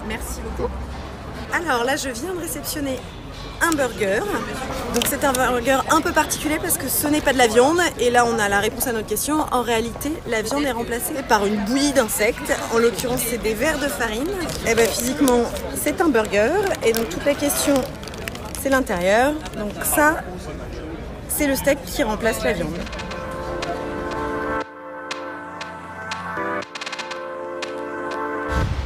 Merci beaucoup. Alors là, je viens de réceptionner un burger. Donc c'est un burger un peu particulier parce que ce n'est pas de la viande. Et là, on a la réponse à notre question. En réalité, la viande est remplacée par une bouillie d'insectes. En l'occurrence, c'est des vers de farine. Et bien physiquement, c'est un burger. Et donc toute la question, c'est l'intérieur. Donc ça, c'est le steak qui remplace la viande.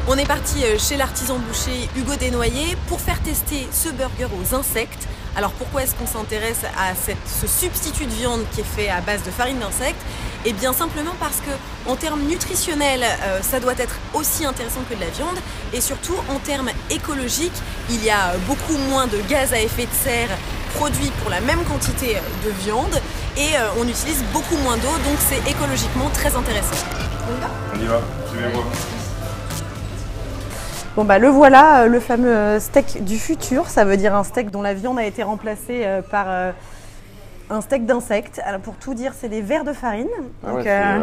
On est parti chez l'artisan boucher Hugo Desnoyers pour faire tester ce burger aux insectes. Alors pourquoi est-ce qu'on s'intéresse à ce substitut de viande qui est fait à base de farine d'insectes? Et bien simplement parce que en termes nutritionnels, ça doit être aussi intéressant que de la viande. Et surtout en termes écologiques, il y a beaucoup moins de gaz à effet de serre produits pour la même quantité de viande. Et on utilise beaucoup moins d'eau, donc c'est écologiquement très intéressant. On y va, suivez-moi. Bon bah le voilà, le fameux steak du futur, ça veut dire un steak dont la viande a été remplacée par un steak d'insectes. Alors pour tout dire, c'est des vers de farine, donc ouais,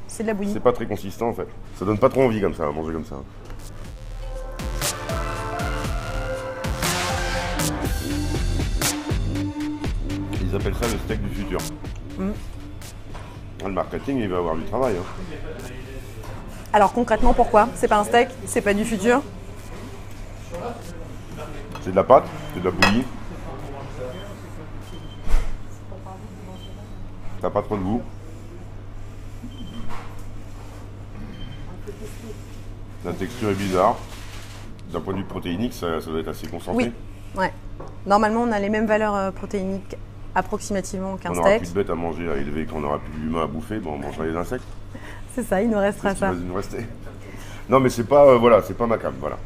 c'est de la bouillie. C'est pas très consistant en fait, ça donne pas trop envie comme ça, à manger comme ça. Ils appellent ça le steak du futur. Le marketing, il va avoir du travail. Alors concrètement, pourquoi? C'est pas un steak, c'est pas du futur? C'est de la pâte, c'est de la bouillie. T'as pas trop de goût. La texture est bizarre. D'un point de vue protéinique, ça doit être assez concentré. Oui, ouais. Normalement, on a les mêmes valeurs protéiniques approximativement qu'un steak. On n'aura plus de bêtes à manger, à élever, quand on n'aura plus d'humains à bouffer, bon, on mangera les insectes. C'est ça, il nous restera ça. Il nous rester. Non, mais c'est pas, voilà, c'est pas ma cam, voilà.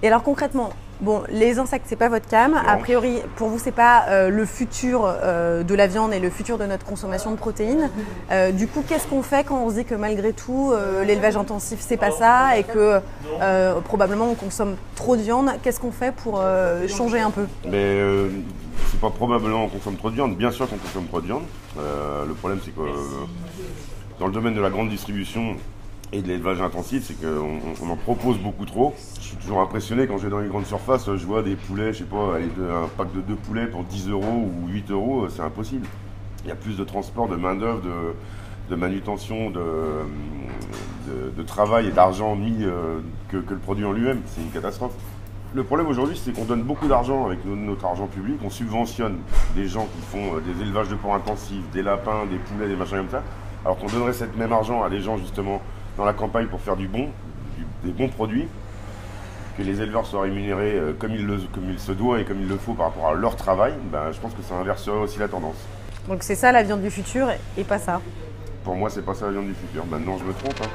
Et alors concrètement, bon, les insectes, c'est pas votre cam. A priori, pour vous, c'est pas le futur de la viande et le futur de notre consommation de protéines. Du coup, qu'est-ce qu'on fait quand on se dit que malgré tout, l'élevage intensif, c'est pas ça et que probablement on consomme trop de viande? Qu'est-ce qu'on fait pour changer un peu? Mais c'est pas probablement qu'on consomme trop de viande. Bien sûr qu'on consomme trop de viande. Le problème, c'est que dans le domaine de la grande distribution et de l'élevage intensif, c'est qu'on en propose beaucoup trop. Je suis toujours impressionné quand je vais dans les grandes surfaces, je vois des poulets, je sais pas, un pack de 2 poulets pour 10 € ou 8 €, c'est impossible. Il y a plus de transport, de main-d'œuvre, de manutention, de travail et d'argent mis que le produit en lui-même. C'est une catastrophe. Le problème aujourd'hui, c'est qu'on donne beaucoup d'argent avec notre argent public, on subventionne des gens qui font des élevages de porcs intensifs, des lapins, des poulets, des machins comme ça, alors qu'on donnerait cette même argent à des gens justement dans la campagne pour faire des bons produits, que les éleveurs soient rémunérés comme il se doit et comme il le faut par rapport à leur travail, ben, je pense que ça inverserait aussi la tendance. Donc c'est ça la viande du futur et pas ça? Pour moi, c'est pas ça la viande du futur. Maintenant, je me trompe.